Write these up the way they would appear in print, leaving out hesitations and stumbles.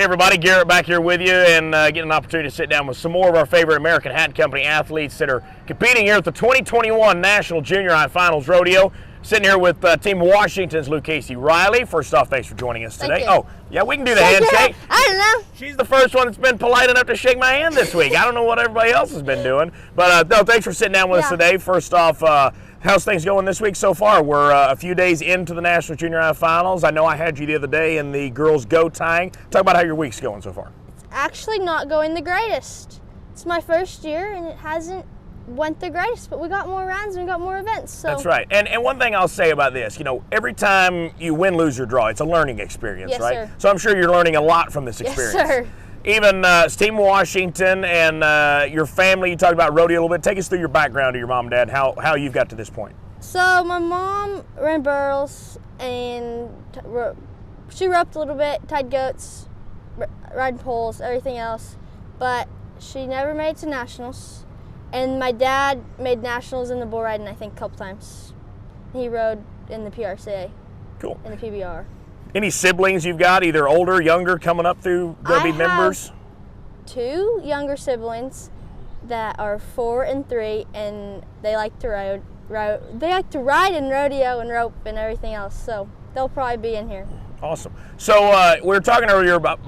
Hey everybody, Garrett back here with you and getting an opportunity to sit down with some more of our favorite American Hat Company athletes that are competing here at the 2021 National Junior High Finals Rodeo. Sitting here with Team Washington's Lucchese Reilly. First off, thanks for joining us today. Oh, yeah, we can do the handshake. I don't know. She's the first one that's been polite enough to shake my hand this week. I don't know what everybody else has been doing. But no, thanks for sitting down with us today. First off, how's things going this week so far? We're a few days into the National Junior High Finals. I know I had you the other day in the girls' go tying. Talk about how your week's going so far. It's actually not going the greatest. It's my first year and it hasn't went the greatest, but we got more rounds and we got more events. So. That's right. And one thing I'll say about this, you know, every time you win, lose, or draw, it's a learning experience, yes, right? Sir. So I'm sure you're learning a lot from this experience. Yes, sir. Even Team Washington and your family, you talked about rodeo a little bit. Take us through your background to your mom and dad, how you've got to this point. So my mom ran burros and she roped a little bit, tied goats, riding poles, everything else, but she never made it to nationals. And my dad made nationals in the bull riding, I think, a couple times. He rode in the PRCA. Cool. In the PBR. Any siblings you've got, either older, younger, coming up through they'll be members? I have 2 younger siblings that are 4 and 3, and they like to ride and rodeo and rope and everything else. So they'll probably be in here. Awesome. So we were talking earlier about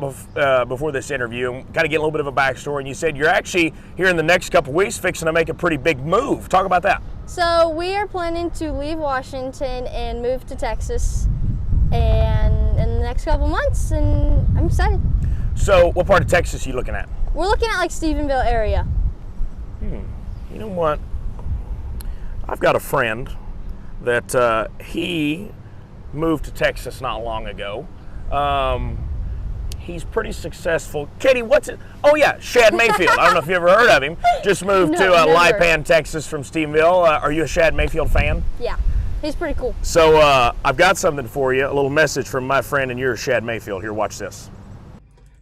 before this interview and kind of get a little bit of a backstory, and you said you're actually here in the next couple weeks fixing to make a pretty big move. Talk about that. So we are planning to leave Washington and move to Texas and in the next couple months, and I'm excited. So what part of Texas are you looking at? We're looking at like Stephenville area. You know what? I've got a friend that he moved to Texas not long ago. He's pretty successful. Katie, what's it? Oh yeah, Shad Mayfield. I don't know if you ever heard of him. Just moved to Lipan, Texas from Stephenville. Are you a Shad Mayfield fan? Yeah, he's pretty cool. So I've got something for you, a little message from my friend and yours, Shad Mayfield. Here, watch this.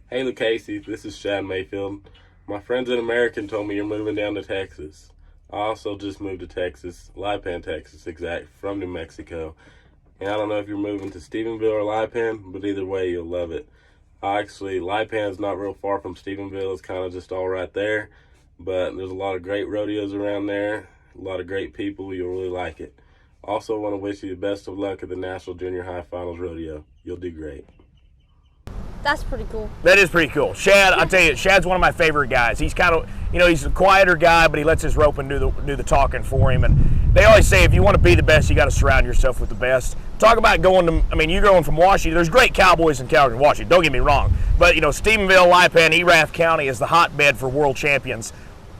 Hey Lucchese, this is Shad Mayfield. My friends in American told me you're moving down to Texas. I also just moved to Texas, Lipan, Texas, from New Mexico. And I don't know if you're moving to Stephenville or Lipan, but either way, you'll love it. Actually, Lipan's not real far from Stephenville. It's kind of just all right there. But there's a lot of great rodeos around there, a lot of great people. You'll really like it. Also want to wish you the best of luck at the National Junior High Finals Rodeo. You'll do great. That's pretty cool. That is pretty cool. Shad, I tell you, Shad's one of my favorite guys. He's kind of, you know, he's a quieter guy, but he lets his rope and do the talking for him. And they always say if you want to be the best, you got to surround yourself with the best. Talk about going to, I mean, you're going from Washington. There's great cowboys and cowgirls in Washington, don't get me wrong. But, you know, Stephenville, Lipan, Erath County is the hotbed for world champions.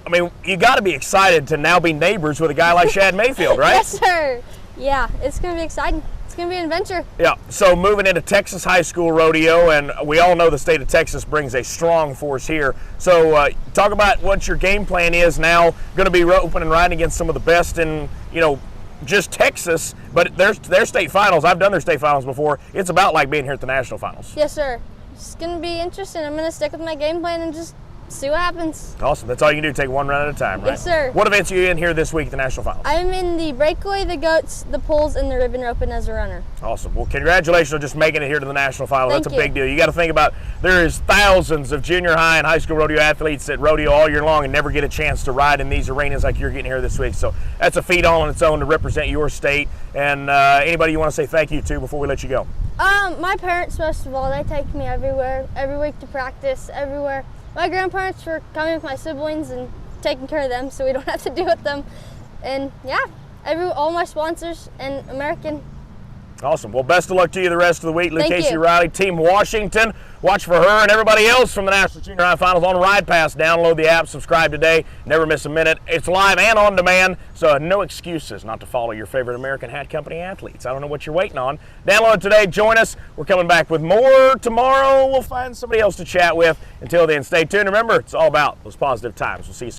I mean, you got to be excited to now be neighbors with a guy like Shad Mayfield, right? Yes, sir. Yeah, it's going to be exciting. It's going to be an adventure. Yeah, so moving into Texas High School Rodeo, and we all know the state of Texas brings a strong force here. So talk about what your game plan is now. Going to be roping and riding against some of the best in, you know, just Texas, but their state finals. I've done their state finals before. It's about like being here at the national finals. Yes, sir. It's going to be interesting. I'm going to stick with my game plan and just see what happens. Awesome. That's all you can do, take one run at a time, right? Yes, sir. What events are you in here this week at the national finals? I'm in the breakaway, the goats, the poles, and the ribbon roping as a runner. Awesome. Well, congratulations on just making it here to the national finals. Thank That's a you. big deal. You got to think about there is thousands of junior high and high school rodeo athletes that rodeo all year long and never get a chance to ride in these arenas like you're getting here this week. So that's a feat all on its own to represent your state. And anybody you want to say thank you to before we let you go? My parents, most of all, they take me everywhere, every week to practice, everywhere. My grandparents for coming with my siblings and taking care of them so we don't have to deal with them. And yeah, all my sponsors and American. Awesome. Well, best of luck to you the rest of the week. Lucchese you. Reilly, Team Washington. Watch for her and everybody else from the National Junior High Finals on Ride Pass. Download the app, subscribe today. Never miss a minute. It's live and on demand, so no excuses not to follow your favorite American Hat Company athletes. I don't know what you're waiting on. Download it today. Join us. We're coming back with more tomorrow. We'll find somebody else to chat with. Until then, stay tuned. Remember, it's all about those positive times. We'll see you soon.